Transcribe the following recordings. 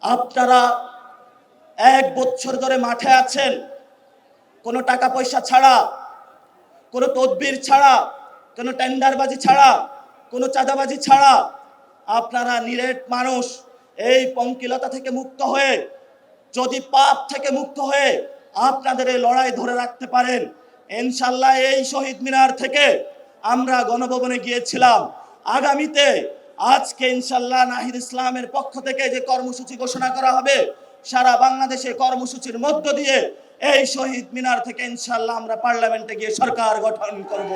আপনারা 1 বছর ধরে মাঠে আছেন, কোনো টাকা পয়সা ছাড়া, কোনো তদবির ছাড়া, কোনো টেন্ডারবাজি ছাড়া, কোনো চাঁদাবাজি ছাড়া। আপনারা নিরেট মানুষ। এই পঙ্কিলতা থেকে মুক্ত হয়ে, যদি পাপ থেকে মুক্ত হয়ে আপনাদের এই লড়াই ধরে রাখতে পারেন, ইনশাল্লাহ এই শহীদ মিনার থেকে আমরা গণভবনে গিয়েছিলাম। আগামীতে আজকে ইনশাল্লাহ নাহিদ ইসলামের পক্ষ থেকে যে কর্মসূচি ঘোষণা করা হবে, সারা বাংলাদেশে কর্মসূচির মধ্য দিয়ে এই শহীদ মিনার থেকে ইনশাল্লাহ আমরা পার্লামেন্টে গিয়ে সরকার গঠন করব।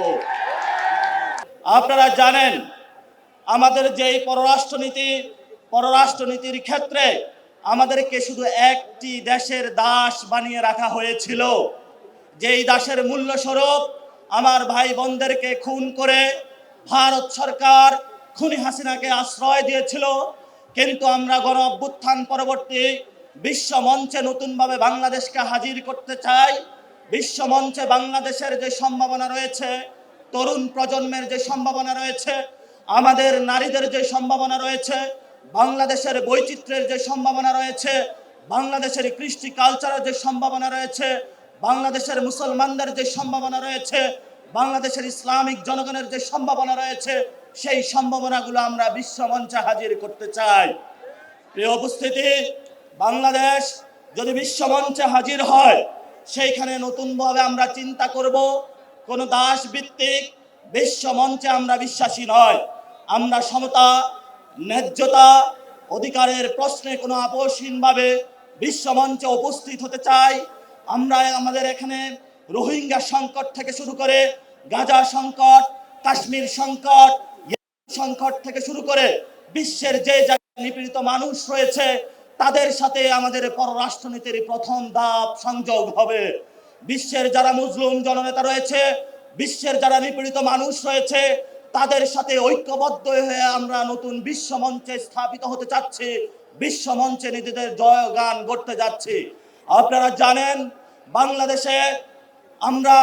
আপনারা জানেন আমাদের যে পররাষ্ট্রনীতির ক্ষেত্রে আমাদেরকে শুধু একটি দেশের দাস বানিয়ে রাখা হয়েছিল, যেই দাসের মূল্য স্বরূপ আমার ভাই বোনদেরকে খুন করে ভারত সরকার খুনি হাসিনাকে আশ্রয় দিয়েছিল। কিন্তু আমরা গণ অভ্যুত্থান পরবর্তী বিশ্ব মঞ্চে নতুনভাবে বাংলাদেশকে হাজির করতে চাই। বিশ্ব মঞ্চে বাংলাদেশের যে সম্ভাবনা রয়েছে, তরুণ প্রজন্মের যে সম্ভাবনা রয়েছে, আমাদের নারীদের যে সম্ভাবনা রয়েছে, বাংলাদেশের বৈচিত্র্যের যে সম্ভাবনা রয়েছে, বাংলাদেশের কৃষ্টি কালচারের যে সম্ভাবনা রয়েছে, বাংলাদেশের মুসলমানদের যে সম্ভাবনা রয়েছে, বাংলাদেশের ইসলামিক জনগণের যে সম্ভাবনা রয়েছে, সেই সম্ভাবনাগুলো আমরা বিশ্ব মঞ্চে হাজির করতে চাই। প্রিয় উপস্থিতি, বাংলাদেশ যদি বিশ্ব মঞ্চে হাজির হয়, সেইখানে নতুনভাবে আমরা চিন্তা করব। কোনো দাস ভিত্তিক বিশ্ব মঞ্চে আমরা বিশ্বাসী নয়। আমরা সমতা, ন্যায্যতা, অধিকারের প্রশ্নে কোনো আপোষহীনভাবে বিশ্ব মঞ্চে উপস্থিত হতে চাই। আমরা আমাদের এখানে রোহিঙ্গা সংকট থেকে শুরু করে গাজা সংকট, কাশ্মীর সংকট, সংকট থেকে শুরু করে বিশ্বের যে জায়গায় নিপীড়িত মানুষ রয়েছে, তাদের সাথে আমাদের পররাষ্ট্রনীতির প্রথম ধাপ সংযোগ হবে। বিশ্বের যারা মুসলিম জননেতা রয়েছে, বিশ্বের যারা নিপীড়িত মানুষ রয়েছে, তাদের সাথে ঐক্যবদ্ধ হয়ে আমরা নতুন বিশ্ব মঞ্চে স্থাপিত হতে চাচ্ছি, বিশ্ব মঞ্চে নিজেদের জয়গান করতে যাচ্ছি। আপনারা জানেন বাংলাদেশে আমরা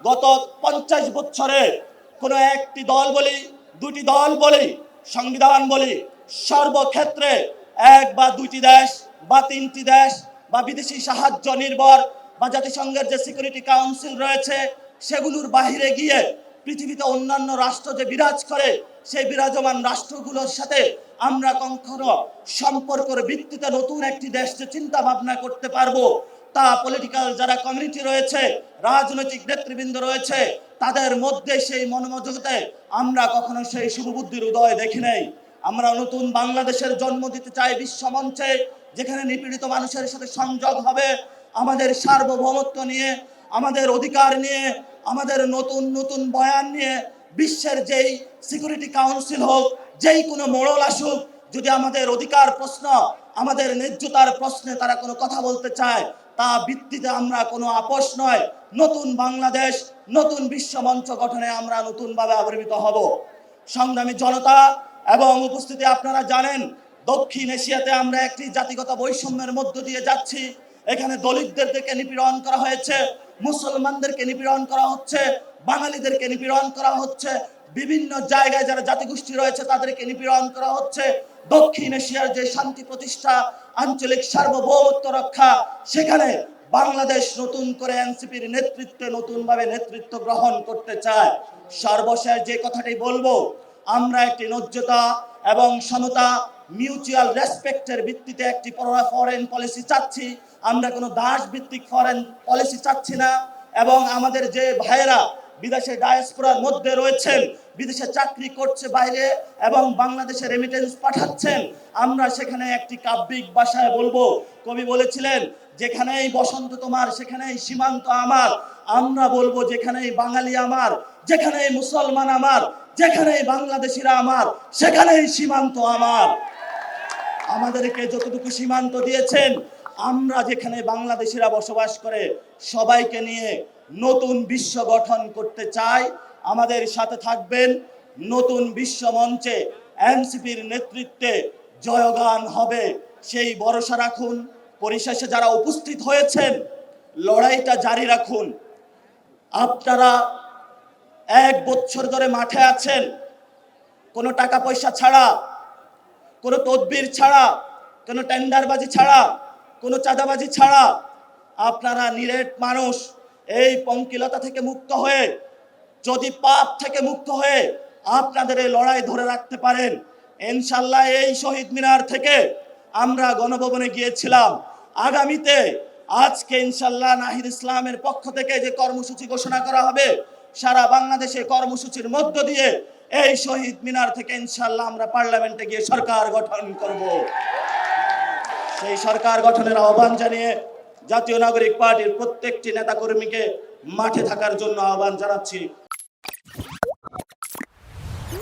গত 50 বছরে কোনো একটি দল বলি, দুটি দল বলি, সংবিধান বলি, সর্বক্ষেত্রে এক বা দুটি দেশ বা তিনটি দেশ বা বিদেশি সাহায্য নির্ভর বা জাতিসংঘের যে সিকিউরিটি কাউন্সিল রয়েছে, সেগুলোর বাহিরে গিয়ে পৃথিবীতে অন্যান্য রাষ্ট্র যে বিরাজ করে, সেই বিরাজমান রাষ্ট্রগুলোর সাথে আমরা কখনো সম্পর্কের ভিত্তিতে নতুন একটি দেশ যে চিন্তা ভাবনা করতে পারবো, তা পলিটিক্যাল যারা কমিউনিটি রয়েছে, রাজনৈতিক নেতৃবৃন্দ রয়েছে, তাদের মধ্যে সেই মনোমজগতে আমরা কখনো সেই শুভবুদ্ধির উদয় দেখি নাই। আমরা নতুন বাংলাদেশের জন্ম দিতে চাই বিশ্ব মঞ্চে, যেখানে নিপীড়িত মানুষের সাথে সংযোগ হবে, আমাদের সার্বভৌমত্ব নিয়ে, আমাদের অধিকার নিয়ে, আমাদের নতুন নতুন বয়ান নিয়ে বিশ্বের যেই সিকিউরিটি কাউন্সিল হোক, যেই কোনো মোড়ল আসুক, যদি আমাদের অধিকার প্রশ্ন, আমাদের ন্যায্যতার প্রশ্নে তারা কোনো কথা বলতে চায়, তা ভিত্তিতে আমরা কোনো আপোষ নয়। নতুন বাংলাদেশ, নতুন বিশ্ব মঞ্চ গঠনে আমরা নতুনভাবে আবির্ভূত হব। সংগ্রামী জনতা এবং উপস্থিতি, আপনারা জানেন দক্ষিণ এশিয়াতে আমরা একটি জাতিগত বৈষম্যের মধ্য দিয়ে যাচ্ছি। এখানে দলিতদেরকে নিপীড়ন করা হয়েছে, মুসলমানদেরকে নিপীড়ন করা হচ্ছে, বাঙালিদেরকে নিপীড়ন করা হচ্ছে, বিভিন্ন জায়গায় যারা জাতিগোষ্ঠী রয়েছে তাদেরকে নিপীড়ন করা হচ্ছে। দক্ষিণ এশিয়ার যে শান্তি প্রতিষ্ঠা, আঞ্চলিক সার্বভৌমত্ব রক্ষা, সেখানে বাংলাদেশ নতুন করে এনসিপির নেতৃত্বে নতুনভাবে নেতৃত্ব গ্রহণ করতে চায়। সর্বশেষ যে কথাটি বলবো, আমরা একটি ন্যায্যতা এবং সমতা, মিউচুয়াল রেসপেক্টের ভিত্তিতে একটি ফরেন পলিসি চাচ্ছি। আমরা কোনো দাস ভিত্তিক ফরেন পলিসি চাচ্ছি না। এবং আমাদের যে ভাইয়েরা বিদেশে ডায়াসপোরার মধ্যে রয়েছেন, বিদেশে চাকরি করছে বাইরে এবং বাংলাদেশে রেমিটেন্স পাঠাচ্ছেন, আমরা সেখানে একটি কাব্যিক ভাষায় বলবো। কবি বলেছিলেন, যেখানেই বসন্ত তোমার সেখানেই সীমান্ত আমার। আমরা বলবো, যেখানেই বাঙালি আমার, যেখানেই মুসলমান আমার, যেখানেই বাংলাদেশিরা আমার, সেখানেই সীমান্ত আমার। আমাদেরকে যতটুকু সীমান্ত দিয়েছেন, আমরা যেখানে বাংলাদেশিরা বসবাস করে সবাইকে নিয়ে নতুন বিশ্ব গঠন করতে চাই। আমাদের সাথে থাকবেন। নতুন বিশ্ব মঞ্চে এনসিপির নেতৃত্বে জয়গান হবে, সেই ভরসা রাখুন। পরিশেষে যারা উপস্থিত হয়েছেন, লড়াইটা জারি রাখুন। আপনারা 1 বছর ধরে মাঠে আছেন, কোনো টাকা পয়সা ছাড়া, কোনো তদবির ছাড়া, কোনো টেন্ডারবাজি ছাড়া, কোনো চাঁদাবাজি ছাড়া আপনারা নিরেট মানুষ এই পঙ্কিলতা থেকে মুক্ত হয়ে, যদি পাপ থেকে মুক্ত হয়ে আপনাদের এই লড়াই ধরে রাখতে পারেন, ইনশাল্লাহ এই শহীদ মিনার থেকে আমরা গণভবনে গিয়েছিলাম। আগামীতে আজকে ইনশাল্লাহ নাহিদ ইসলামের পক্ষ থেকে যে কর্মসূচি ঘোষণা করা হবে, সারা বাংলাদেশে কর্মসূচির মধ্য দিয়ে এই শহীদ মিনার থেকে ইনশাল্লাহ আমরা পার্লামেন্টে গিয়ে সরকার গঠন করব। সেই সরকার গঠনের আহ্বান জানিয়ে জাতীয় নাগরিক পার্টির প্রত্যেকটি নেতাকর্মীকে মাঠে থাকার জন্য আহ্বান জানাচ্ছি।